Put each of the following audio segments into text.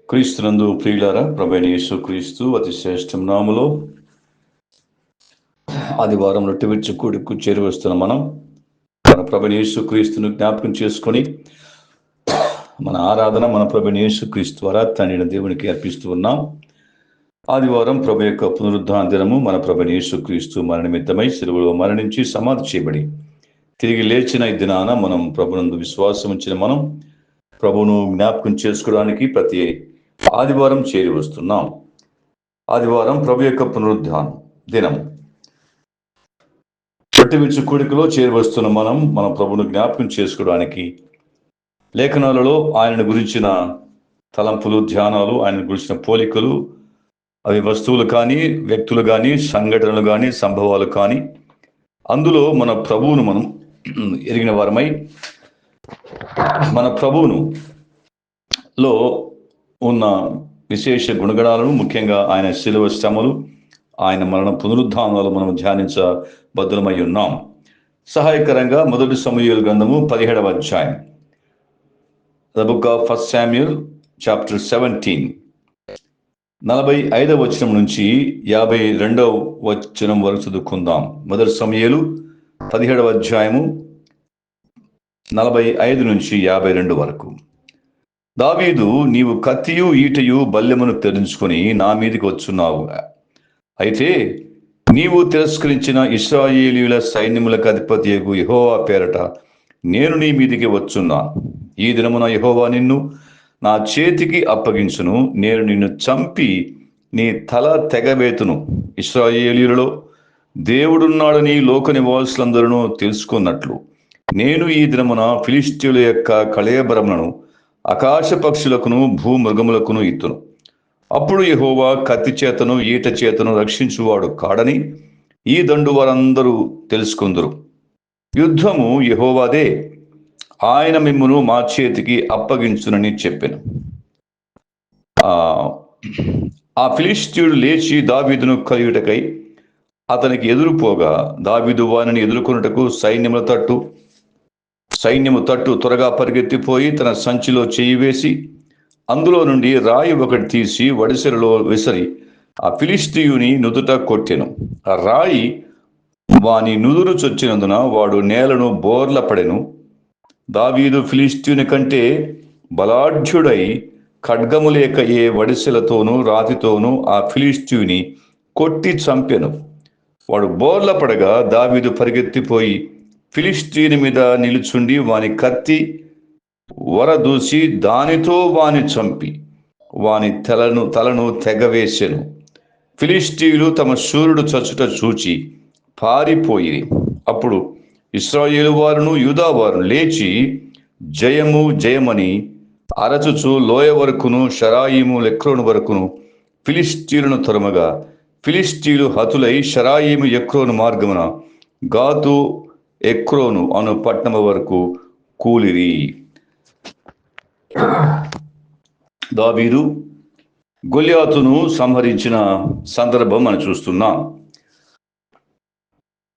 క్రీస్తునందు ప్రియులారా, ప్రభువైన యేసు క్రీస్తు అతి శ్రేష్టం నామములో ఆదివారం రొట్టె విరుచు కూడికి చేరువస్తున్న మనం మన ప్రభువైన యేసు క్రీస్తును జ్ఞాపకం చేసుకొని మన ఆరాధన మన ప్రభువైన యేసు క్రీస్తు ద్వారా తండ్రి దేవునికి అర్పిస్తూ ఉన్నాం. ఆదివారం ప్రభు యొక్క పునరుద్ధాన దినము. మన ప్రభువైన యేసు క్రీస్తు మన నిమిత్తమై సిలువలో మరణించి సమాధి చేయబడి తిరిగి లేచిన ఈ దినాన మనం ప్రభునందు విశ్వాసం ఉంచిన మనం ప్రభువును జ్ఞాపకం చేసుకోవడానికి ప్రతి ఆదివారం చేరి వస్తున్నాం. ఆదివారం ప్రభు యొక్క పునరుద్ధానం దినం. రొట్టె విరుచు కూడికలో చేరి వస్తున్న మనం మన ప్రభువును జ్ఞాపకం చేసుకోవడానికి లేఖనాలలో ఆయన గురించిన తలంపులు, ధ్యానాలు, ఆయన గురించిన పోలికలు, అవి వస్తువులు కానీ, వ్యక్తులు కానీ, సంఘటనలు కానీ, సంభవాలు కానీ, అందులో మన ప్రభువును మనం ఎరిగిన వారమై మన ప్రభువును లో ఉన్న విశేష గుణగణాలను, ముఖ్యంగా ఆయన శిలువ శ్రమలు, ఆయన మరణ పునరుద్ధానాలు మనం ధ్యానించబద్ధులమై ఉన్నాం. సహాయకరంగా 1 సమూయేలు గ్రంథము 17వ అధ్యాయం, the book of 1 Samuel chapter 17, 45వ వచనం నుంచి 52వ వచనం వరకు చదువుకుందాం. 1 సమూయేలు 17వ అధ్యాయము 45 నుంచి 52 వరకు. దావీదు, నీవు కత్తియు ఈటయు బల్లెమును తెరించుకొని నా మీదికి వచ్చున్నావు. అయితే నీవు తిరస్కరించిన ఇశ్రాయేలీయుల సైన్యములకు అధిపతియగు యెహోవా పేరట నేను నీ మీదికి వచ్చున్నాను. ఈ దినమున యెహోవా నిన్ను నా చేతికి అప్పగించును. నేను నిన్ను చంపి నీ తల తెగవేతును. ఇశ్రాయేలీయులలో దేవుడున్నాడని లోక నివాసులందరూ తెలుసుకున్నట్లు నేను ఈ దినమున ఫిలిష్తీయుల యొక్క కళేబరములను ఆకాశ పక్షులకును భూమృగములకును ఇత్తును. అప్పుడు యెహోవా కత్తి చేతను ఈట చేతను రక్షించువాడు కాడని ఈ దండు వారందరూ తెలుసుకుందరు. యుద్ధము యెహోవాదే, ఆయన మిమ్మును మా చేతికి అప్పగించునని చెప్పెను. ఆ ఫిలిష్తీయుడు లేచి దావీదును కలియుటకై అతనికి ఎదురుపోగా దావీదు వానిని ఎదుర్కొనుటకు సైన్యము తట్టు త్వరగా పరిగెత్తిపోయి తన సంచిలో చేయి వేసి అందులో నుండి రాయి ఒకటి తీసి వడిసెలలో విసరి ఆ ఫిలిష్తీయుని నుదుట కొట్టెను. ఆ రాయి వాని నుదురు చొచ్చినందున వాడు నేలను బోర్ల పడెను. దావీదు ఫిలిష్తీయుని కంటే బలాఢ్యుడై ఖడ్గము లేక ఏ వడిసెలతోనూ రాతితోనూ ఆ ఫిలిష్తీయుని కొట్టి చంపెను. వాడు బోర్ల పడగా దావీదు పరిగెత్తిపోయి ఫిలిష్తీయుని మీద నిలుచుండి వాని కత్తి వరదూసి దానితో వాని చంపి వాని తలను తెగవేసెను. ఫిలిష్తీయులు తమ శూరుడు చచ్చుట చూచి పారిపోయి, అప్పుడు ఇశ్రాయేలు వారును యూదా వారును లేచి జయము జయమని అరచుచు లోయ వరకును షరాయిము ఎక్రోను వరకును ఫిలిష్తీయులను తరుమగా ఫిలిష్తీయులు హతులై షరాయిము ఎక్రోను మార్గమున గాతు ఎక్రోను అను పట్టణము వరకు కూలిరి. దావీదు గొల్యాతును సంహరించిన సందర్భం మనం చూస్తున్నాం.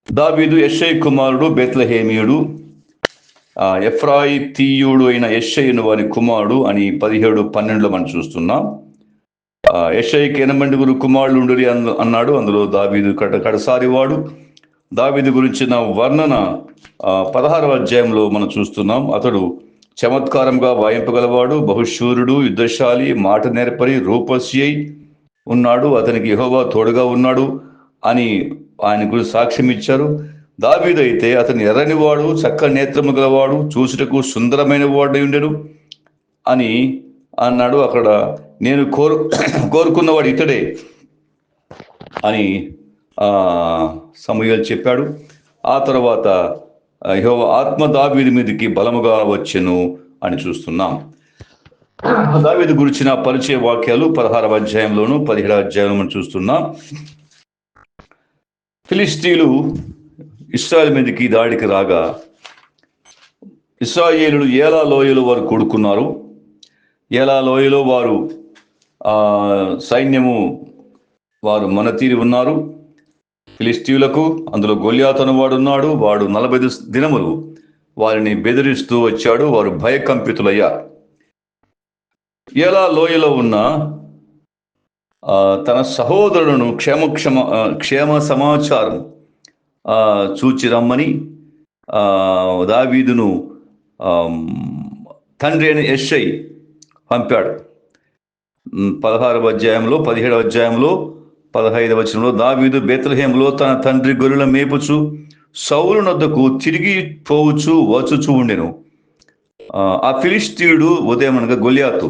దావీదు యెష్షయి కుమారుడు, బెత్లెహేమీయుడు, ఎఫ్రాయితీయుడు అయిన యెష్షయిను వారి కుమారుడు అని 17:12 మనం చూస్తున్నాం. యెష్షయికి 8 కుమారులు ఉండురి అన్నాడు. అందులో దావీదు కడసారి వాడు. దావీదు గురించిన వర్ణన 16వ అధ్యాయంలో మనం చూస్తున్నాం. అతడు చమత్కారంగా వాయింపగలవాడు, బహుశూరుడు, యుద్ధశాలి, మాట నేర్పరి, రూపసి అయి ఉన్నాడు. అతనికి యెహోవా తోడుగా ఉన్నాడు అని ఆయన గురించి సాక్ష్యం ఇచ్చారు. దావీదు అయితే అతని ఎర్రనివాడు, చక్కని నేత్రము గలవాడు, చూసుటకు సుందరమైన వాడు ఉండెను అని అన్నాడు. అక్కడ నేను కోరుకున్నవాడు ఇతడే అని సమూయేలు చెప్పాడు. ఆ తర్వాత యెహోవా ఆత్మ దావీదు మీదకి బలముగా వచ్చెను అని చూస్తున్నాం. దావీదు గురించిన పరిచయ వాక్యాలు 16వ అధ్యాయంలోను 17వ అధ్యాయంలో మనం చూస్తున్నాం. ఫిలిష్తీయులు ఇశ్రాయేలు మీదకి దాడికి రాగా ఇశ్రాయేలులు ఏలా లోయలో వారు కూడుకున్నారు. ఏలా లోయలో వారు సైన్యము వారు మనతీరి ఉన్నారు. ఫిలిష్తీయులకు అందులో గొల్యాతు అనేవాడు ఉన్నాడు. వాడు 40 దినములు వారిని బెదిరిస్తూ వచ్చాడు. వారు భయకంపితులయ్యారు. ఏలా లోయలో ఉన్న తన సహోదరులను క్షేమ సమాచారం చూచి రమ్మని దావీదును తండ్రి అయిన యెషై పంపాడు. 16వ అధ్యాయంలో 17వ అధ్యాయంలో 15వ వచనంలో దావీదు బేత్లెహేములో తన తండ్రి గొర్రెల మేపుచు సౌలు నొద్దకు తిరిగి పోవచ్చు వచ్చుచూ ఉండెను. ఆ ఫిలిష్తీయుడు ఉదయం అనగా గొల్యాతు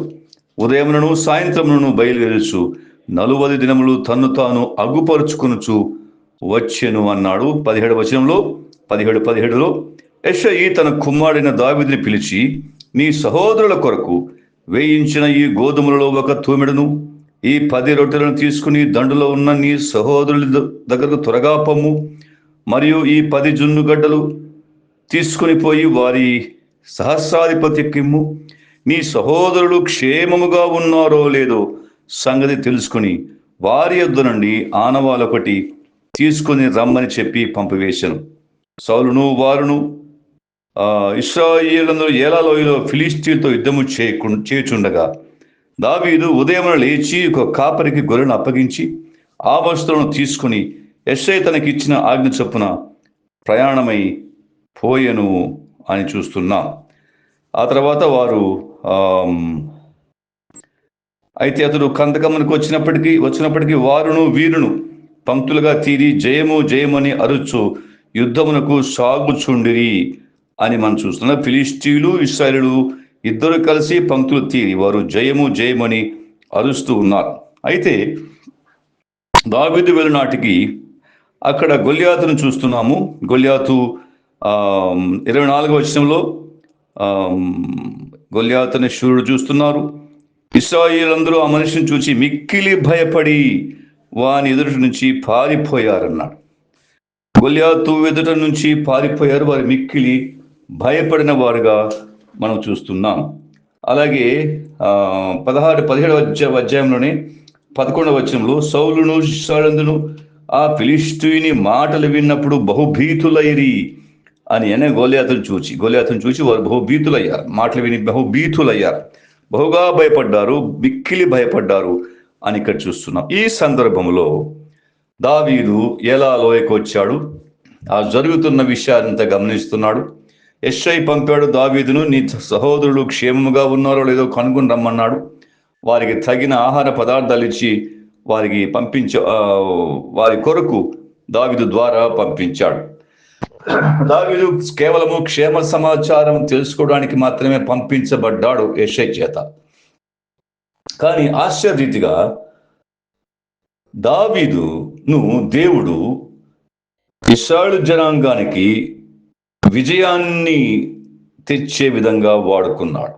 ఉదయమునను సాయంత్రమునను బయలుదేరుచు 40 దినములు తన్ను తాను అగ్గుపరుచుకొనుచు వచ్చెను అన్నాడు. 17వ వచనంలో 17లో యెషై తన కుమారుడైన దావీదుని పిలిచి, నీ సహోదరుల కొరకు వేయించిన ఈ గోధుమలలో ఒక తూమెడను ఈ 10 రొట్టెలను తీసుకుని దండులో ఉన్న నీ సహోదరుల దగ్గరకు త్వరగా పొమ్ము. మరియు ఈ 10 జున్నుగడ్డలు తీసుకుని పోయి వారి సహస్రాధిపతికిమ్ము. నీ సహోదరులు క్షేమముగా ఉన్నారో లేదో సంగతి తెలుసుకుని వారి యొద్ద నుండి ఆనవాలొకటి తీసుకుని రమ్మని చెప్పి పంపివేశాను. సౌలును వారును ఇశ్రాయేలులందరూ ఏలా లోయలో ఫిలిష్తీయులతో యుద్ధము చేయుచుండగా దావీదు ఉదయమున లేచి ఒక కాపరికి గొర్రెను అప్పగించి ఆ వస్తువులను తీసుకుని యెషై తనకిచ్చిన ఆజ్ఞ చొప్పున ప్రయాణమై పోయెను అని చూస్తున్నాం. ఆ తర్వాత వారు అయితే అతడు కందకమునకు వచ్చినప్పటికీ వారును వీరును పంక్తులుగా తీరి జయము జయమని అరుచు యుద్ధమునకు సాగుచుండిరి అని మనం చూస్తున్నాం. ఫిలిష్తీయులు ఇశ్రాయేలు ఇద్దరు కలిసి పంక్తులు తీరి వారు జయము జయమని అరుస్తూ ఉన్నారు. అయితే దావీదు వెళ్ళినాటికి అక్కడ గొల్యాతును చూస్తున్నాము. గొల్యాతు 24వ వచనంలో గొల్యాతుని శూరుడు చూస్తున్నారు. ఇశ్రాయేలందరూ ఆ మనిషిని చూసి మిక్కిలి భయపడి వాని ఎదుటి నుంచి పారిపోయారన్నాడు. గొల్యాతు ఎదుట నుంచి పారిపోయారు, వారు మిక్కిలి భయపడిన వారుగా మనం చూస్తున్నాం. అలాగే 17వ అధ్యాయంలోనే 11వ వచనంలో సౌలును ఇశ్రాయేలును ఆ ఫిలిష్తీయుని మాటలు విన్నప్పుడు బహుభీతులైరి అని గొల్యాతును చూచి వారు బహుభీతులయ్యారు. మాటలు విని బహుభీతులయ్యారు, బహుగా భయపడ్డారు, మిక్కిలి భయపడ్డారు అని ఇక్కడ చూస్తున్నాం. ఈ సందర్భంలో దావీదు ఏలా లోయకు వచ్చాడు, ఆ జరుగుతున్న విషయాన్నంతా గమనిస్తున్నాడు. యెషై పంపాడు దావీదును, నీ సహోదరులు క్షేమముగా ఉన్నారో లేదో కనుగొని రమ్మన్నాడు. వారికి తగిన ఆహార పదార్థాలు ఇచ్చి వారికి వారి కొరకు దావీదు ద్వారా పంపించాడు. దావీదు కేవలము క్షేమ సమాచారం తెలుసుకోవడానికి మాత్రమే పంపించబడ్డాడు యెషై చేత. కానీ ఆశ్చర్యరీతిగా దావీదును దేవుడు ఇశ్రాయేలు జనాంగానికి విజయాన్ని తెచ్చే విధంగా వాడుకున్నాడు.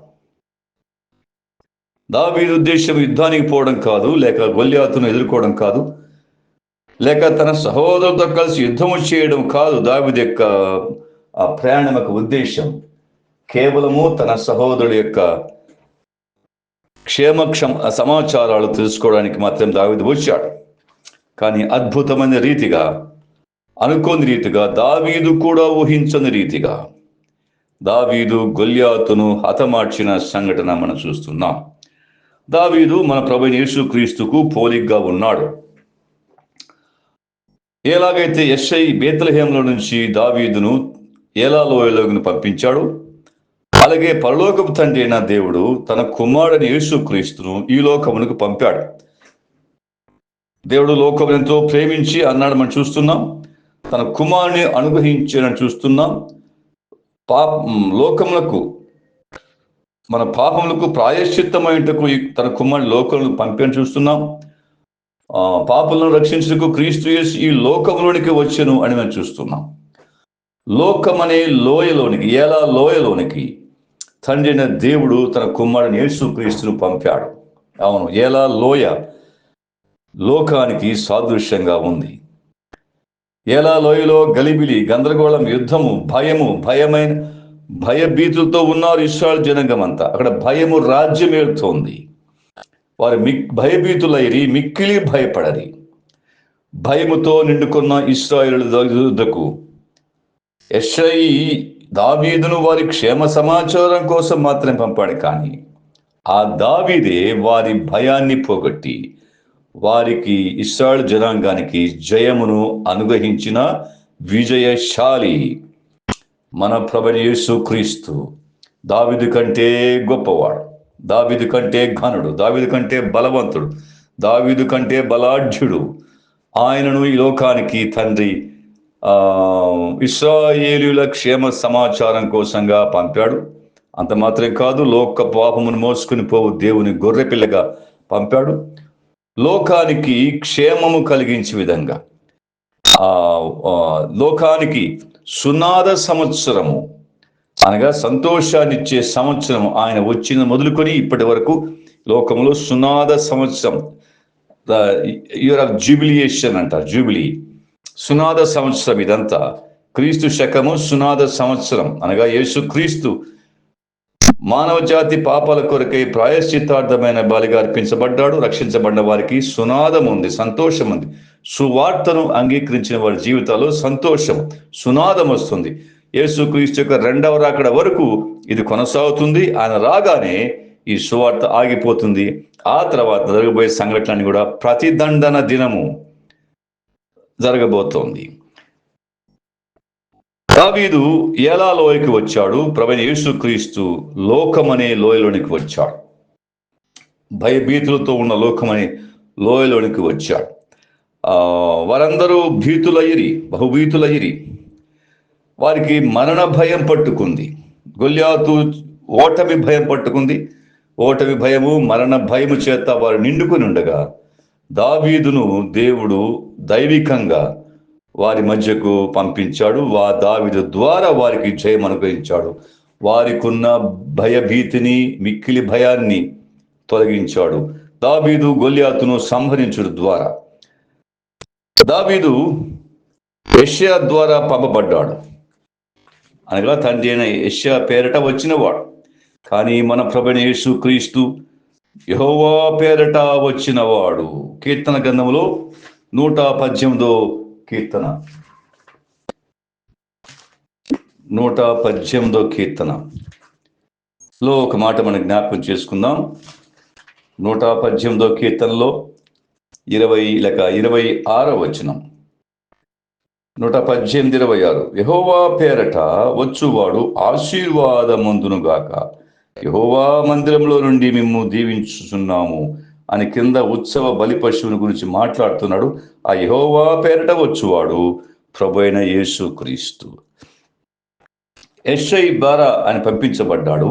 దావీదు ఉద్దేశం యుద్ధానికి పోవడం కాదు, లేక గొల్యాతును ఎదుర్కోవడం కాదు, లేక తన సహోదరులతో కలిసి యుద్ధము చేయడం కాదు. దావీదు యొక్క ఆ ప్రయాణం యొక్క ఉద్దేశం కేవలము తన సహోదరుల యొక్క సమాచారాలు తెలుసుకోవడానికి మాత్రం దావీదు వచ్చాడు. కానీ అద్భుతమైన రీతిగా, అనుకోని రీతిగా, దావీదు కూడా ఊహించని రీతిగా దావీదు గొల్యాతును హతమార్చిన సంఘటన మనం చూస్తున్నాం. దావీదు మన ప్రభువైన యేసుక్రీస్తుకు పోలికగా ఉన్నాడు. ఎలాగైతే యెషై బేత్లెహేములో నుంచి దావీదును ఏలా లోయలోకి పంపించాడు, అలాగే పరలోకపు తండ్రి అయిన దేవుడు తన కుమారుడైన యేసుక్రీస్తును ఈ లోకమునకు పంపాడు. దేవుడు లోకం ఎంతో ప్రేమించి అన్నాడు మనం చూస్తున్నాం. తన కుమారుని అనుగ్రహించాలని చూస్తున్నాం. లోకములకు, మన పాపములకు ప్రాయశ్చిత్తమైనకు తన కుమారుని లోకములకు పంపని చూస్తున్నాం. పాపులను రక్షించుటకు క్రీస్తు యేసు ఈ లోకంలోనికి వచ్చెను అని మనం చూస్తున్నాం. లోకమనే లోయలోనికి, ఏలా లోయలోనికి తండ్రి అయిన దేవుడు తన కుమారుని యేసుక్రీస్తును పంపాడు. అవును, ఏలా లోయ లోకానికి సాదృశ్యంగా ఉంది. ఏలా లోయలో గలిబిలి, గందరగోళం, యుద్ధము, భయభీతులతో ఉన్నారు ఇశ్రాయేలు జనాంగం అంతా. అక్కడ భయము రాజ్యమేలుతోంది. వారు భయభీతులైరి, మిక్కిలి భయపడరి. భయముతో నిండుకున్న ఇశ్రాయేలుకు యెషై దావీదును వారి క్షేమ సమాచారం కోసం మాత్రమే పంపాడు. కానీ ఆ దావీదే వారి భయాన్ని పోగొట్టి వారికి ఇశ్రాయేలు జనాంగానికి జయమును అనుగ్రహించిన విజయశాలి మన ప్రభువైన యేసుక్రీస్తు. దావీదు కంటే గొప్పవాడు, దావీదు కంటే ఘనుడు, దావీదు కంటే బలవంతుడు, దావీదు కంటే బలాఢ్యుడు. ఆయనను ఈ లోకానికి తండ్రి ఇశ్రాయేలీయుల క్షేమ సమాచారం కోసంగా పంపాడు. అంత మాత్రమే కాదు, లోక పాపమును మోసుకుని పోవు దేవుని గొర్రెపిల్లగా పంపాడు. లోకానికి క్షేమము కలిగించే విధంగా లోకానికి సునాద సంవత్సరము అనగా సంతోషాన్నిచ్చే సంవత్సరము ఆయన వచ్చిన మొదలుకొని ఇప్పటి వరకు లోకంలో సునాద సంవత్సరం, ఇయర్ ఆఫ్ జూబిలియేషన్ అంటారు, జూబిలీ, సునాద సంవత్సరం. ఇదంతా క్రీస్తు శకము సునాద సంవత్సరం అనగా యేసు క్రీస్తు మానవ జాతి పాపాల కొరకై ప్రాయశ్చిత్తార్థమైన బలిగా అర్పించబడ్డాడు. రక్షించబడిన వారికి సునాదం ఉంది, సంతోషం ఉంది. సువార్తను అంగీకరించిన వారి జీవితాల్లో సంతోషం, సునాదం వస్తుంది. యేసుక్రీస్తు యొక్క రెండవ రాకడ వరకు ఇది కొనసాగుతుంది. ఆయన రాగానే ఈ సువార్త ఆగిపోతుంది. ఆ తర్వాత జరగబోయే సంఘటనలు కూడా ప్రతిదండన దినము జరగబోతోంది. దావీదు ఏలా లోయకి వచ్చాడు? ప్రభువైన యేసుక్రీస్తు లోకమనే లోయలోనికి వచ్చాడు. భయభీతులతో ఉన్న లోకమనే లోయలోనికి వచ్చాడు. వారందరూ భీతులయ్యిరి, బహుభీతులయ్యిరి. వారికి మరణ భయం పట్టుకుంది. గొల్యాతు ఓటమి భయం పట్టుకుంది. ఓటమి భయము, మరణ భయము చేత వారు నిండుకుని ఉండగా దావీదును దేవుడు దైవికంగా వారి మధ్యకు పంపించాడు. దావీదు ద్వారా వారికి జయం అనుగ్రహించాడు. వారికి ఉన్న భయభీతిని, మిక్కిలి భయాన్ని తొలగించాడు. దావీదు గొల్యాతును సంహరించుడు ద్వారా. దావీదు యెషయా ద్వారా పంపబడ్డాడు, అనగా తండ్రి అయిన యెషయా పేరట వచ్చినవాడు. కానీ మన ప్రభువైన యేసుక్రీస్తు యెహోవా పేరట వచ్చినవాడు. కీర్తన గ్రంథంలో 118వ కీర్తన, 118వ కీర్తనలో ఒక మాట మనం జ్ఞాపకం చేసుకుందాం. 118వ కీర్తనలో 26వ వచనం, 118:26, యెహోవా పేరట వచ్చువాడు ఆశీర్వాదమందును గాక, యెహోవా మందిరంలో నుండి మిమ్ము దీవించుచున్నాము అని కింద ఉత్సవ బలి పశువుని గురించి మాట్లాడుతున్నాడు. ఆ యెహోవా పేరట వచ్చువాడు ప్రభువైన యేసుక్రీస్తు. యెషయి ద్వారా ఆయన పంపించబడ్డాడు.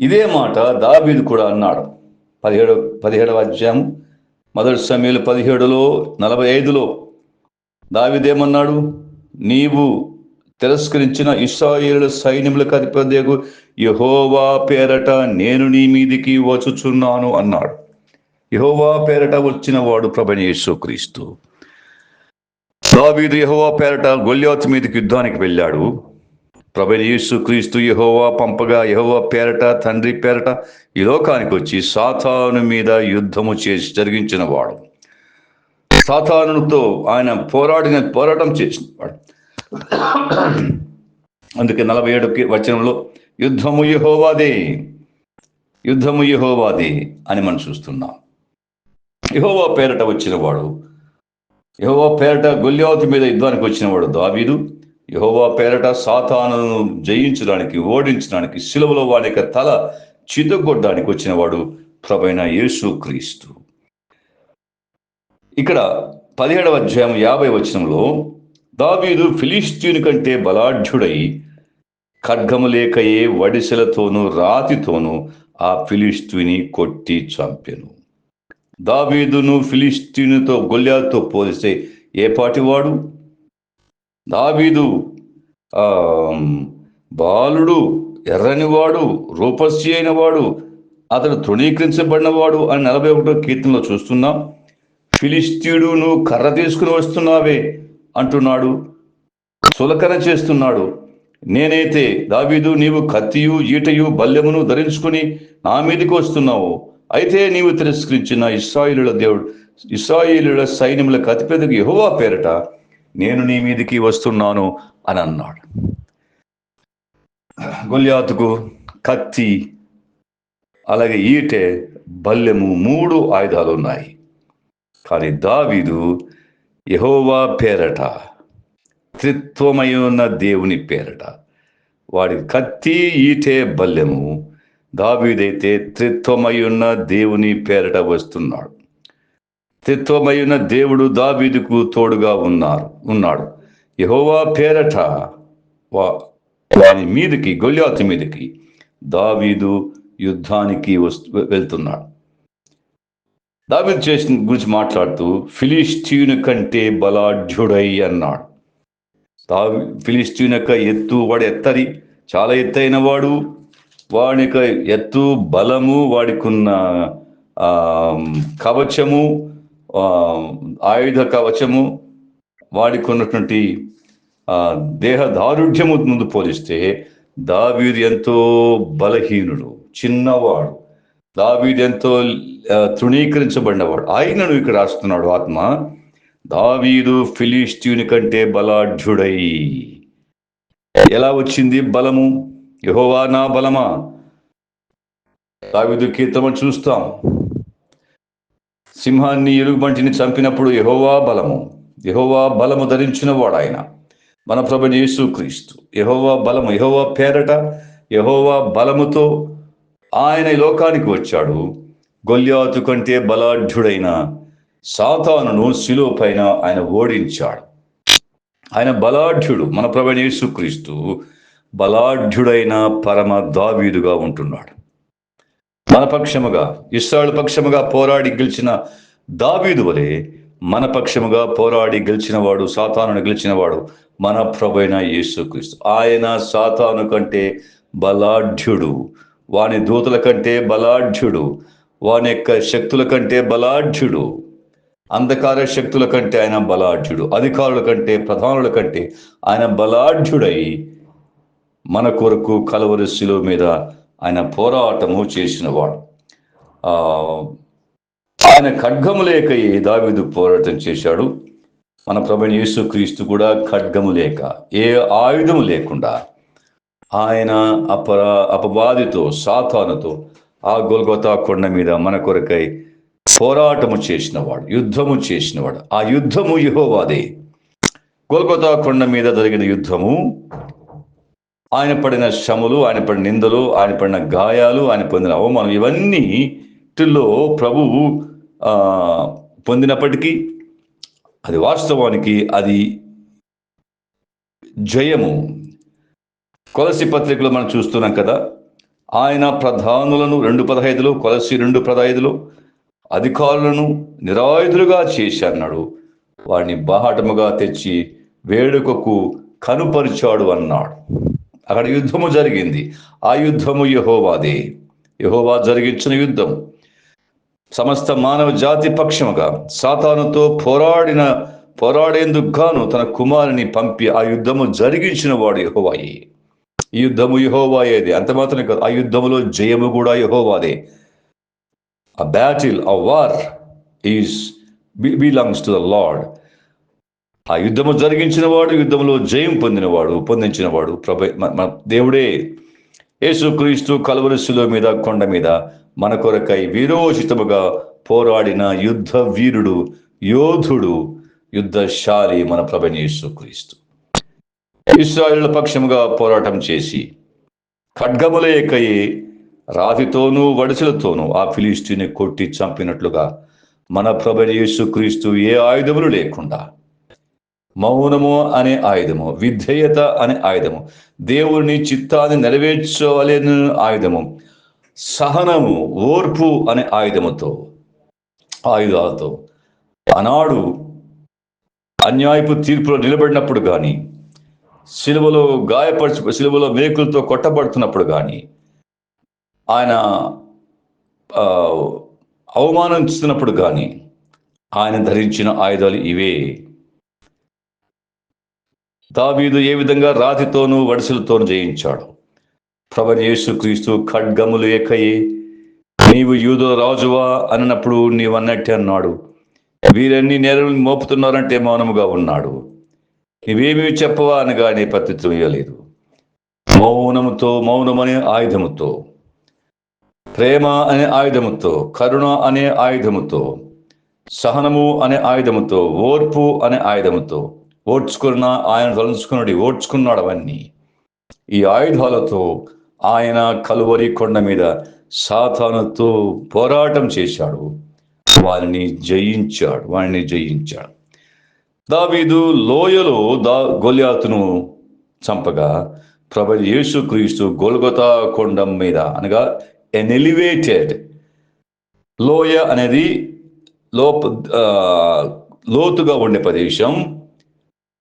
ఇదే మాట దావీదు కూడా అన్నాడు. 17వ అధ్యాయం 1 సమూయేలు 17:45 దావీదేమన్నాడు? నీవు తిరస్కరించిన ఇశ్రాయేలు సైన్యములకు అధిపతియగు యెహోవా పేరట నేను నీ మీదికి వచ్చుచున్నాను అన్నాడు. యెహోవా పేరట వచ్చిన వాడు ప్రభువైన యేసుక్రీస్తు. దావీదు యెహోవా పేరట గొల్యాతు మీదకి యుద్ధానికి వెళ్ళాడు. ప్రభువైన యేసుక్రీస్తు యెహోవా పంపగా యెహోవా పేరట, తండ్రి పేరట ఈ లోకానికి వచ్చి సాతాను మీద యుద్ధము చేసి జరిగించిన వాడు. సాతానుతో ఆయన పోరాటం చేసినవాడు. అందుకే 47వ వచనంలో యుద్ధము యెహోవాదే అని మనం చూస్తున్నాం. యెహోవా పేరట వచ్చినవాడు, యెహోవా పేరట గొల్యాతు మీద యుద్ధానికి వచ్చినవాడు దావీదు. యెహోవా పేరట సాతానును జయించడానికి, ఓడించడానికి, సిలువలో వాడి యొక్క తల చితగొట్టడానికి వచ్చినవాడు ప్రభువైన యేసుక్రీస్తు. ఇక్కడ 17వ అధ్యాయం 50వ వచనంలో దావీదు ఫిలిష్తీయుని కంటే బలాఢ్యుడై ఖడ్గము లేకయే వడిసెలతోనూ రాతితోనూ ఆ ఫిలిష్తీయుని కొట్టి చంపెను. దావీదును ఫిలిష్తీయునితో గొల్యాతుతో పోలిస్తే ఏ పాటివాడు? దావీదు బాలుడు, ఎర్రనివాడు, రూపస్సి అయిన వాడు, అతడు తృణీకరించబడినవాడు అని 41వ కీర్తనలో చూస్తున్నాం. ఫిలిష్తీయుడు నువ్వు కర్ర తీసుకుని వస్తున్నావే అంటున్నాడు, సులకన చేస్తున్నాడు. నేనైతే దావీదు నీవు కత్తియు ఈటయు బల్లెమును ధరించుకుని నా మీదకి వస్తున్నావు. అయితే నీవు తిరస్కరించిన ఇశ్రాయేలీయుల సైన్యములకు అతిపెద్దకు యెహోవా పేరట నేను నీ మీదికి వస్తున్నాను అని అన్నాడు. గొల్యాతుకు కత్తి, అలాగే ఈటె, బల్లెము, 3 ఆయుధాలు ఉన్నాయి. కానీ దావీదు యెహోవా పేరట, త్రిత్వమై ఉన్న దేవుని పేరట, వాడి కత్తి, ఈటె, బల్లెము. దావీదైతే త్రిత్వమై ఉన్న దేవుని పేరట వస్తున్నాడు. త్రిత్వమై ఉన్న దేవుడు దావీదుకు తోడుగా ఉన్నాడు. యెహోవా పేరట వాని మీదకి, గొల్యాతు మీదకి దావీదు యుద్ధానికి వెళ్తున్నాడు. దావీదు చేసిన గురించి మాట్లాడుతూ ఫిలిష్తీయుని కంటే బలాఢ్యుడై అన్నాడు. ఫిలిష్తీయుని యొక్క ఎత్తు, వాడు ఎత్తది, చాలా ఎత్తైన వాడు. వాడి యొక్క ఎత్తు, బలము, వాడికున్న కవచము, ఆయుధ కవచము, వాడికి ఉన్నటువంటి దేహ దారుఢ్యము ముందు పోలిస్తే దావీదు ఎంతో బలహీనుడు, చిన్నవాడు. దావీదు ఎంతో తృణీకరించబడినవాడు. ఆయనను ఇక్కడ రాస్తున్నాడు ఆత్మ. దావీదు ఫిలిష్తీయుని కంటే బలాఢ్యుడై. ఎలా వచ్చింది బలము? యెహోవా నా బలమా. దావీదు కీర్తన చూస్తాం. సింహాన్ని, ఎలుగుబంటిని చంపినప్పుడు యెహోవా బలము. యెహోవా బలము ధరించిన వాడు ఆయన, మన ప్రభువైన యేసుక్రీస్తు. యెహోవా బలము, యెహోవా పేరట, యెహోవా బలముతో ఆయన ఈ లోకానికి వచ్చాడు. గొల్యాతు కంటే బలాఢ్యుడైన సాతానును శిలువ పైన ఆయన ఓడించాడు. ఆయన బలాఢ్యుడు. మన ప్రభువైన యేసుక్రీస్తు బలాఢ్యుడైన పరమ దావీదుగా ఉంటున్నాడు. మన పక్షముగా, ఇశ్రాయేలు పక్షముగా పోరాడి గెలిచిన దావీదు వలె మన పక్షముగా పోరాడి గెలిచినవాడు, సాతానును గెలిచినవాడు మన ప్రభువైన యేసుక్రీస్తు. ఆయన సాతాను కంటే బలాఢ్యుడు, వాని దూతల కంటే బలాఢ్యుడు, వాని యొక్క శక్తుల కంటే బలాఢ్యుడు, అంధకార శక్తుల కంటే ఆయన బలాఢ్యుడు, అధికారుల కంటే, ప్రధానుల కంటే ఆయన బలాఢ్యుడై మన కొరకు కలువరి శిలువ మీద ఆయన పోరాటము చేసినవాడు. ఆయన ఖడ్గము లేక దావీదు పోరాటం చేశాడు. మన ప్రభువైన యేసుక్రీస్తు కూడా ఖడ్గము లేక, ఏ ఆయుధము లేకుండా ఆయన అపవాదితో, సాతానుతో ఆ గొల్గొతా కొండ మీద మన కొరకై పోరాటము చేసినవాడు, యుద్ధము చేసినవాడు. ఆ యుద్ధము యెహోవాదే. గొల్గొతా కొండ మీద జరిగిన యుద్ధము, ఆయన పడిన శ్రమలు, ఆయన పడిన నిందలు, ఆయన పడిన గాయాలు, ఆయన పొందిన అవమానం, ఇవన్నీటిలో ప్రభువు పొందినప్పటికీ అది వాస్తవానికి అది జయము. కొలసి పత్రికలో మనం చూస్తున్నాం కదా, ఆయన ప్రధానులను 2:15, కొలసి 2:15 అధికారులను నిరాయుధులుగా చేసి అన్నాడు. వాడిని బాహాటముగా తెచ్చి వేడుకకు కనుపరిచాడు అన్నాడు. అక్కడ యుద్ధము జరిగింది. ఆ యుద్ధము యెహోవాదే. యెహోవా జరిగించిన యుద్ధం. సమస్త మానవ జాతి పక్షముగా సాతానుతో పోరాడేందుకు గాను తన కుమారుని పంపి ఆ యుద్ధము జరిగించిన వాడు యెహోవాయే. ఈ యుద్ధము యెహోవాయేది. అంత మాత్రమే కాదు, ఆ యుద్ధములో జయము కూడా యెహోవాదే. A battle, a war belongs to the Lord. ఆ యుద్ధము జరిగించిన వాడు, యుద్ధంలో జయం పొందించినవాడు దేవుడే. యేసుక్రీస్తు కలువరి శిలువ మీద, కొండ మీద మన కొరకై వీరోచితముగా పోరాడిన యుద్ధ వీరుడు, యోధుడు, యుద్ధశాలి మన ప్రభువైన యేసుక్రీస్తు. ఇశ్రాయేలు పక్షముగా పోరాటం చేసి ఖడ్గముల ఎక్కయి రాతితోనూ వడిసెలతోనూ ఆ ఫిలిష్తీయుని కొట్టి చంపినట్లుగా మన ప్రభువైన యేసుక్రీస్తు ఏ ఆయుధములు లేకుండా మౌనము అనే ఆయుధము, విధేయత అనే ఆయుధము, దేవుని చిత్తాన్ని నెరవేర్చవలెను ఆయుధము, సహనము, ఓర్పు అనే ఆయుధాలతో ఆనాడు అన్యాయపు తీర్పులో నిలబడినప్పుడు కానీ, సిలువలో మేకులతో కొట్టబడుతున్నప్పుడు కానీ, ఆయన అవమానిస్తున్నప్పుడు కానీ ఆయన ధరించిన ఆయుధాలు ఇవే. దావీదు ఏ విధంగా రాతితోనూ వడిసెలతోనూ జయించాడు, ప్రభువైన యేసుక్రీస్తు ఖడ్గములు ఎక్కయి నీవు యూదుల రాజువా అన్నప్పుడు నీవు అన్నట్టే అన్నాడు. వీరన్ని నేరలు మోపుతున్నారంటే మౌనముగా ఉన్నాడు. నీవేమీ చెప్పవా అనగానే ప్రత్యుత్తరం ఇవ్వలేదు. మౌనమనే ఆయుధముతో ప్రేమ అనే ఆయుధముతో, కరుణ అనే ఆయుధముతో, సహనము అనే ఆయుధముతో, ఓర్పు అనే ఆయుధముతో, ఓడ్చుకున్న ఆయన తలుచుకున్నాడు, ఓడ్చుకున్నాడు. అవన్నీ ఈ ఆయుధాలతో ఆయన కలువరి కొండ మీద సాతానుతో పోరాటం చేశాడు, వారిని జయించాడు. దావీదు లోయలో గొల్యాతును చంపగా ప్రభువైన యేసుక్రీస్తు గొల్గొతా కొండ మీద, అనగా ఎన్ ఎలివేటెడ్, లోయ అనేది లోతుగా ఉండే ప్రదేశం,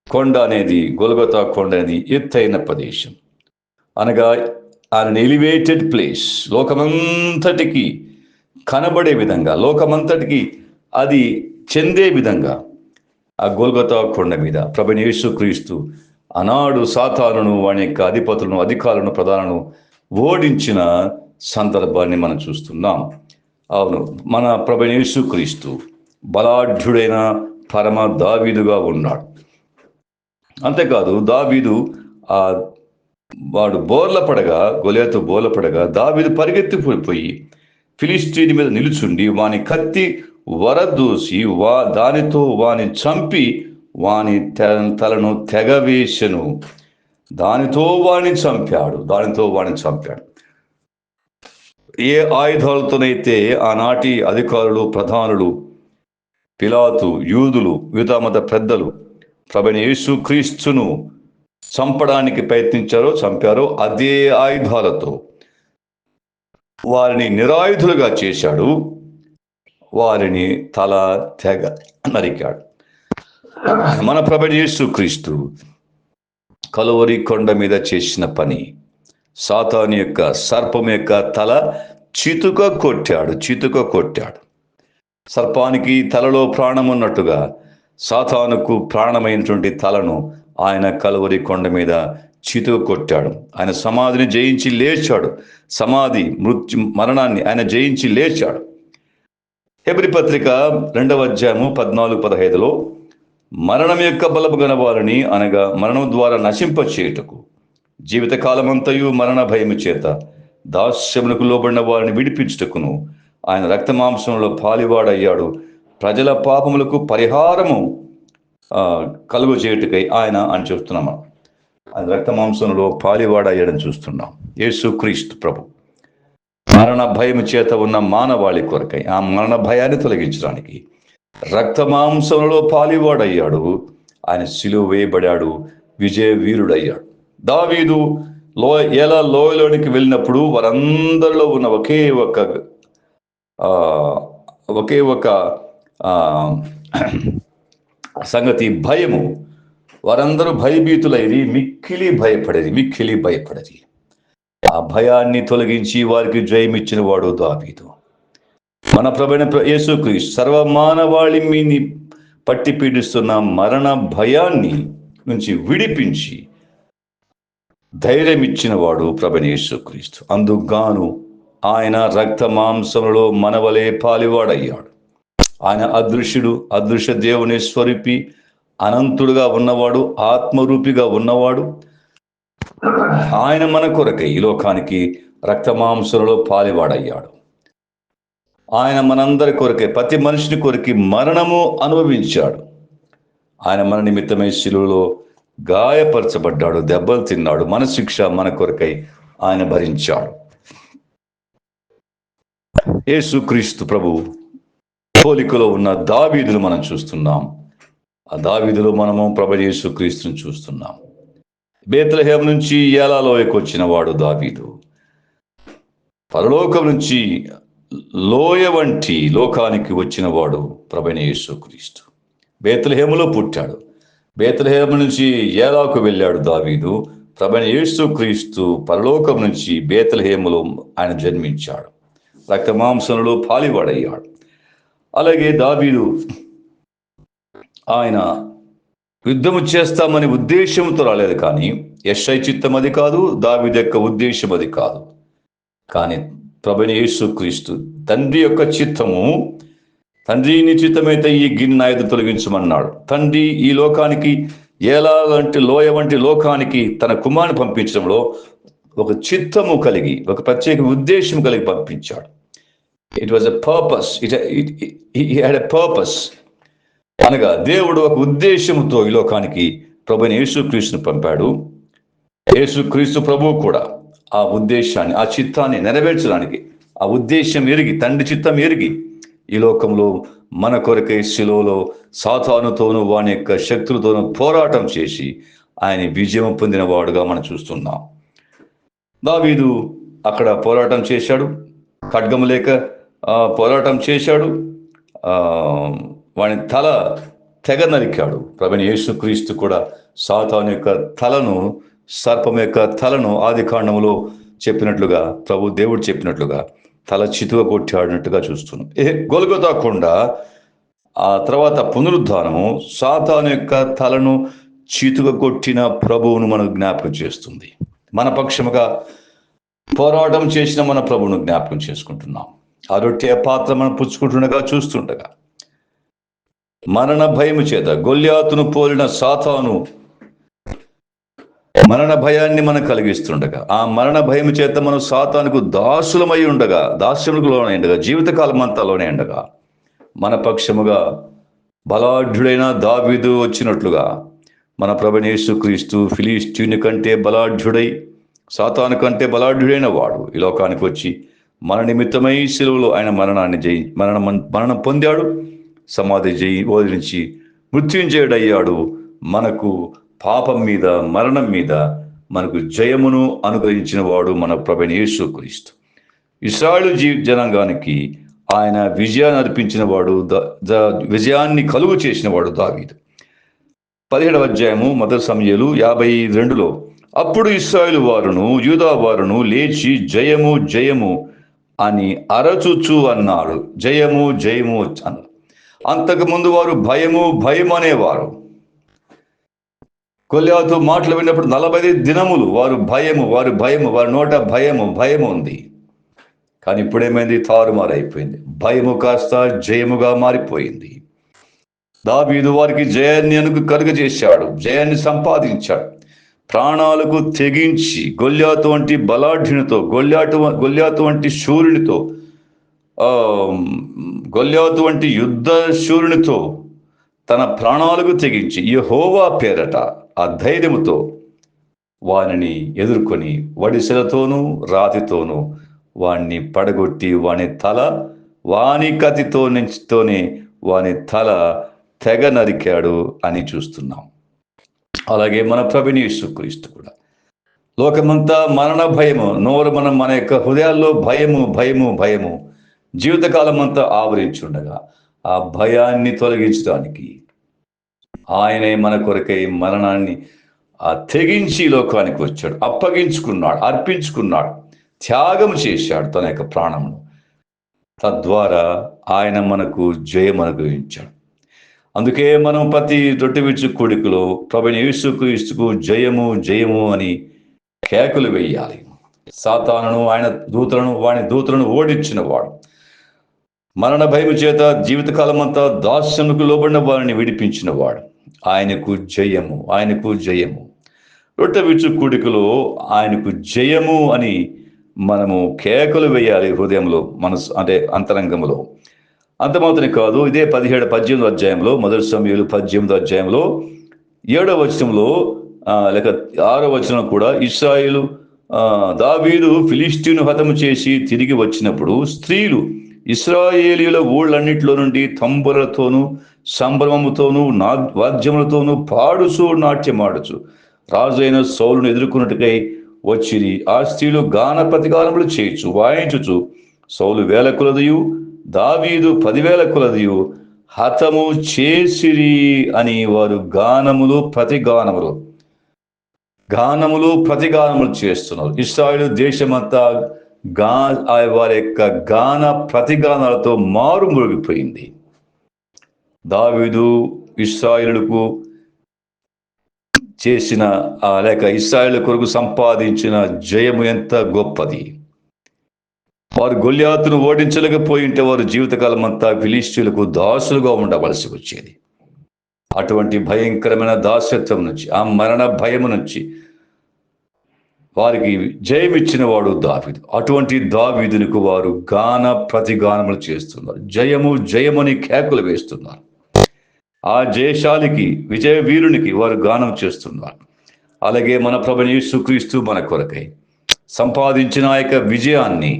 కొండ అనేది, గొల్గొతా కొండ అనేది ఎత్తైన ప్రదేశం, అనగా ఆయన ఎలివేటెడ్ ప్లేస్, లోకమంతటికి కనబడే విధంగా, లోకమంతటికి అది చెందే విధంగా ఆ గొల్గొతా కొండ మీద ప్రభువైన యేసుక్రీస్తు ఆనాడు సాతానును, వాని యొక్క అధిపతులను, అధికారులను, ప్రధానులను ఓడించిన సందర్భాన్ని మనం చూస్తున్నాం. అవును, మన ప్రభువైన యేసుక్రీస్తు బలాఢ్యుడైన పరమ దావీదుగా ఉన్నాడు. అంతేకాదు, దావీదు వాడు గొల్యాతు బోర్లపడగా దావీదు పరిగెత్తిపోయి ఫిలిష్తీయుని మీద నిలుచుండి వాని కత్తి వరదూసి దానితో వాని చంపి వాని తలను తెగవేశను. దానితో వాణ్ణి చంపాడు. ఏ ఆయుధాలతోనైతే ఆనాటి అధికారులు, ప్రధానులు, పిలాతు, యూదులు, యూదా మత పెద్దలు ప్రభువైన యేసుక్రీస్తును చంపడానికి చంపారో అదే ఆయుధాలతో వారిని నిరాయుధులుగా చేశాడు, వారిని తల తెగ నరికాడు. మన ప్రభువైన యేసుక్రీస్తు కలువరి కొండ మీద చేసిన పని, సాతాను యొక్క, సర్పం యొక్క తల చితుక కొట్టాడు. సర్పానికి తలలో ప్రాణం ఉన్నట్టుగా సాతానుకు ప్రాణమైనటువంటి తలను ఆయన కలువరి కొండ మీద చితుక కొట్టాడు. ఆయన సమాధిని జయించి లేచాడు. మరణాన్ని ఆయన జయించి లేచాడు. హెబ్రీ పత్రిక 2వ అధ్యాయము 14-15లో మరణం యొక్క బలము గనవారిని, అనగా మరణం ద్వారా నశింపచేయుటకు జీవితకాలమంతయు మరణ భయము చేత దాస్యమునకు లోబడిన వారిని విడిపించుటకును ఆయన రక్తమాంసంలో పాలివాడయ్యాడు. ప్రజల పాపములకు పరిహారము కలుగు చేయుటకై ఆయన అని చూస్తున్నాము. ఆయన రక్తమాంసంలో పాలివాడయ్యాడని చూస్తున్నాం. యేసుక్రీస్తు ప్రభు మరణ భయము చేత ఉన్న మానవాళి కొరకై, ఆ మరణ భయాన్ని తొలగించడానికి రక్తమాంసంలో పాలివాడయ్యాడు. ఆయన సిలువ వేయబడాడు, విజయ వీరుడయ్యాడు. దావీదు లోయలోనికి వెళ్ళినప్పుడు వారందరిలో ఉన్న ఒకే ఒక సంగతి భయము. వారందరూ భయభీతులైరి మిక్కిలి భయపడేది. ఆ భయాన్ని తొలగించి వారికి జయమిచ్చిన వాడు దావీదు. మన ప్రభువైన యేసుక్రీస్తు సర్వమానవాళిని పట్టి పీడిస్తున్న మరణ భయాన్ని నుంచి విడిపించి ధైర్యం ఇచ్చిన వాడు ప్రభువైన యేసుక్రీస్తు. అందుగాను ఆయన రక్త మాంసములో మనవలే పాలివాడయ్యాడు. ఆయన అదృశ్య దేవుని స్వరూపి, అనంతుడుగా ఉన్నవాడు, ఆత్మరూపిగా ఉన్నవాడు. ఆయన మన కొరకై ఈ లోకానికి రక్తమాంసంలో పాలివాడయ్యాడు. ఆయన మనందరి కొరకై, ప్రతి మనిషిని కొరకి మరణము అనుభవించాడు. ఆయన మన నిమిత్తమై శిలువలో గాయపరచబడ్డాడు, దెబ్బలు తిన్నాడు. మన శిక్ష మన కొరకై ఆయన భరించాడు. యేసుక్రీస్తు ప్రభు పోలికలో ఉన్న దావీదులు మనం చూస్తున్నాం. ఆ దావీదులో మనము ప్రభు యేసుక్రీస్తుని చూస్తున్నాం. బేత్లెహేం నుంచి ఏలాలోయకు వచ్చిన వాడు దావీదు. పరలోకం నుంచి లోయ వంటి లోకానికి వచ్చిన వాడు ప్రభువైన యేసుక్రీస్తు. బేత్లెహేములో పుట్టాడు. బేత్లెహేం నుంచి ఏలాకు వెళ్ళాడు దావీదు. ప్రభువైన యేసుక్రీస్తు పరలోకం నుంచి బేత్లెహేములో ఆయన జన్మించాడు, రక్తమాంసంలో పాలివాడయ్యాడు. అలాగే దావీదు ఆయన యుద్ధము చేస్తామని ఉద్దేశంతో రాలేదు, కానీ యెషై చిత్తం అది కాదు, దావీదు యొక్క ఉద్దేశం అది కాదు. కానీ ప్రభువైన యేసుక్రీస్తు తండ్రి యొక్క చిత్తము, తండ్రి నీ చిత్తమైతే ఈ గిన్నె తొలగించమన్నాడు. తండ్రి ఈ లోకానికి లోయ వంటి లోకానికి తన కుమారుని పంపించడంలో ఒక చిత్తము కలిగి, ఒక ప్రత్యేక ఉద్దేశం కలిగి పంపించాడు. It was a purpose. He had a purpose. అనగా దేవుడు ఒక ఉద్దేశంతో ఈ లోకానికి ప్రభువైన యేసుక్రీస్తును పంపాడు. యేసుక్రీస్తు ప్రభువు కూడా ఆ ఉద్దేశాన్ని, ఆ చిత్తాన్ని నెరవేర్చడానికి, ఆ ఉద్దేశం ఎరిగి, తండ్రి చిత్తం ఎరిగి ఈ లోకంలో మన కొరకై శిలువలో సాతానుతోనూ వాని యొక్క శక్తులతోనూ పోరాటం చేసి ఆయన విజయం పొందిన వాడుగా మనం చూస్తున్నాం. దావీదు అక్కడ పోరాటం చేశాడు, ఖడ్గము లేక పోరాటం చేశాడు, వాని తల తెగ నరికాడు. ప్రభువైన యేసుక్రీస్తు కూడా సాతాను యొక్క తలను, సర్పం యొక్క తలను ఆది కాండములో చెప్పినట్లుగా, ప్రభు దేవుడు చెప్పినట్లుగా తల చితువ కొట్టాడినట్టుగా చూస్తున్నాం. గొల్గొతా కొండ ఆ తర్వాత పునరుద్ధానము సాతాను యొక్క తలను చితువ కొట్టిన ప్రభువును మనకు జ్ఞాపకం చేస్తుంది. మన పక్షముగా పోరాటం చేసిన మన ప్రభువును జ్ఞాపకం చేసుకుంటున్నాం. ఆ రొట్టె పాత్ర మనం పుచ్చుకుంటుండగా, చూస్తుండగా మరణ భయము చేత గొల్యాతును పోలిన సాతాను మరణ భయాన్ని మనం కలిగిస్తుండగా, ఆ మరణ భయము చేత మనం సాతానుకు దాసులమై ఉండగా, దాస్యములకు లోనే ఉండగా, జీవితకాలం అంతాలోనే ఉండగా మన పక్షముగా బలాఢ్యుడైన దావీదు వచ్చినట్లుగా మన ప్రభువైన యేసుక్రీస్తు ఫిలిష్తీయుని కంటే బలాఢ్యుడై, సాతాను కంటే బలాఢ్యుడైన వాడు ఈ లోకానికి వచ్చి మన నిమిత్తమై శిలువలో ఆయన మరణం పొందాడు, సమాధి ఓదించి మృత్యుంజయుడయ్యాడు. మనకు పాపం మీద, మరణం మీద మనకు జయమును అనుగ్రహించిన వాడు మన ప్రభువైన యేసుక్రీస్తు. ఇశ్రాయేలు జనాంగానికి ఆయన విజయాన్ని అర్పించిన వాడు, విజయాన్ని కలుగు చేసిన వాడు దావీదు. 17వ అధ్యాయము మొదటి సమూయేలు 52లో అప్పుడు ఇశ్రాయేలు వారును యూదా వారును లేచి జయము జయము అని అరచుచు అన్నాడు. జయము జయము అన్నారు. అంతకుముందు వారు భయము భయము అనేవారు. గొల్యాతు మాటలు విన్నప్పుడు 40 దినములు వారు భయము, వారి నోట భయము ఉంది. కానీ ఇప్పుడేమైంది? తారుమారైపోయింది. భయము కాస్త జయముగా మారిపోయింది. దావీదు వారికి జయాన్ని కలుగజేశాడు, జయాన్ని సంపాదించాడు. ప్రాణాలకు తెగించి గొల్యాతు వంటి బలాఢ్యునితో, గొల్యాతు వంటి శూరునితో, గొల్యాతు వంటి యుద్ధ శూరునితో తన ప్రాణాలకు తెగించి యెహోవా పేరట ఆ ధైర్యముతో వానిని ఎదుర్కొని వడిసెలతోనూ రాతితోనూ వాణ్ణి పడగొట్టి వాని కత్తితోనే వాని తల తెగ నరికాడు అని చూస్తున్నాం. అలాగే మన ప్రభువైన యేసుక్రీస్తు కూడా లోకమంతా మరణ భయము, మన యొక్క హృదయాల్లో భయము జీవితకాలం అంతా ఆవరించుండగా ఆ భయాన్ని తొలగించడానికి ఆయనే మన కొరకై మరణాన్ని తెగించి లోకానికి వచ్చాడు, అర్పించుకున్నాడు, త్యాగం చేశాడు తన యొక్క ప్రాణమును. తద్వారా ఆయన మనకు జయం అనుగ్రహించాడు. అందుకే మనం ప్రతి రొట్టె విరుచు కూడికలో ప్రభువైన యేసుక్రీస్తుకు జయము జయము అని కేకలు వేయాలి. సాతానును వాని దూతలను ఓడించిన వాడు, మరణ భయము చేత జీవితకాలం అంతా దాస్యముకు లోబడిన వారిని విడిపించిన వాడు, ఆయనకు జయము. రొట్టె విరుచు కూడికలో ఆయనకు జయము అని మనము కేకలు వేయాలి హృదయంలో, మనసు అంటే అంతరంగంలో. అంత మాత్రమే కాదు, ఇదే 18వ అధ్యాయంలో, మొదటి సమూయేలు 18వ అధ్యాయంలో 7వ వచనంలో లేక 6వ వచనం కూడా ఇశ్రాయేలు దావీదు ఫిలిష్తీయును హతము చేసి తిరిగి వచ్చినప్పుడు స్త్రీలు ఇశ్రాయేలీయుల ఊళ్ళన్నింటిలో నుండి తంబురలతోనూ సంభ్రమముతోనూ వాద్యములతోనూ పాడుచు నాట్యమాడుచు రాజైన సౌలును ఎదుర్కొన్నట్టుకై వచ్చిరి. ఆ స్త్రీలు గాన ప్రతిగానములు చేయుచు వాయించుచు సౌలు 1000 కొలదియు దావీదు 10,000 కొలదియు హతము చేసిరి అని వారు గానములు ప్రతిగానములు చేస్తున్నారు. ఇశ్రాయేలు దేశమంతా వారి యొక్క గాన ప్రతిగానాలతో మారుమూగిపోయింది. దావీదు ఇశ్రాయేలుకు చేసిన లేక ఇశ్రాయేలు కొరకు సంపాదించిన జయము ఎంత గొప్పది. వారు గొల్యాతును ఓడించలేకపోయి ఉంటే వారు జీవితకాలం అంతా ఫిలిష్తీయులకు దాసులుగా ఉండవలసి వచ్చేది. అటువంటి భయంకరమైన దాస్యత్వం నుంచి, ఆ మరణ భయము నుంచి వారికి జయమిచ్చిన వాడు దావీదు. అటువంటి దావీదునికి వారు గాన ప్రతిగానములు చేస్తున్నారు. జయము జయమని కేకలు వేస్తున్నారు. ఆ జయశాలికి, విజయ వీరునికి వారు గానం చేస్తున్నారు. అలాగే మన ప్రభువైన యేసుక్రీస్తు మన కొరకై సంపాదించిన ఆ యొక్క విజయాన్ని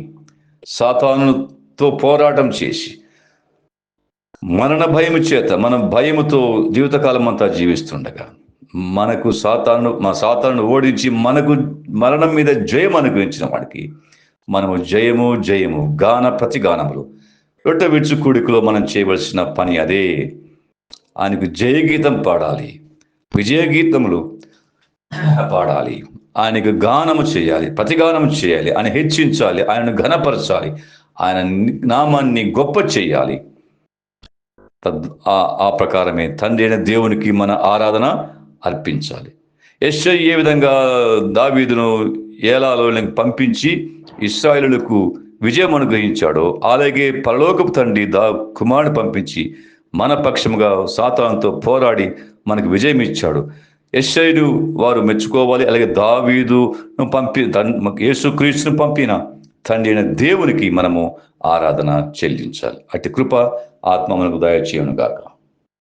సాతానుతో పోరాటం చేసి మరణ భయము చేత మనం భయముతో జీవితకాలం అంతా జీవిస్తుండగా మనకు సాతాను ఓడించి మనకు మరణం మీద జయం అనుగ్రహించిన వాడికి మనము జయము జయము గాన ప్రతిగానములు రొట్టె విడుచు కూడికలో మనం చేయవలసిన పని అదే. ఆయనకు జయగీతం పాడాలి, విజయగీతములు పాడాలి, ఆయనకు గానము చేయాలి, ప్రతిగానము చేయాలి, ఆయన హెచ్చించాలి, ఆయనను ఘనపరచాలి, ఆయన నామాన్ని గొప్ప చేయాలి. ఆ ప్రకారమే తండ్రి అయిన దేవునికి మన ఆరాధన అర్పించాలి. యెషయా ఏ విధంగా దావీదును ఏలాలో పంపించి ఇశ్రాయేలులకు విజయం అనుగ్రహించాడో, అలాగే పరలోకపు తండ్రి కుమారుని పంపించి మన పక్షముగా సాతానుతో పోరాడి మనకు విజయం ఇచ్చాడు. యెషయాను వారు మెచ్చుకోవాలి. అలాగే దావీదును యేసుక్రీస్తును పంపిన తండ్రి అయిన దేవునికి మనము ఆరాధన చెల్లించాలి. అట్టి కృప ఆత్మ మనకు దయచేయును గాక.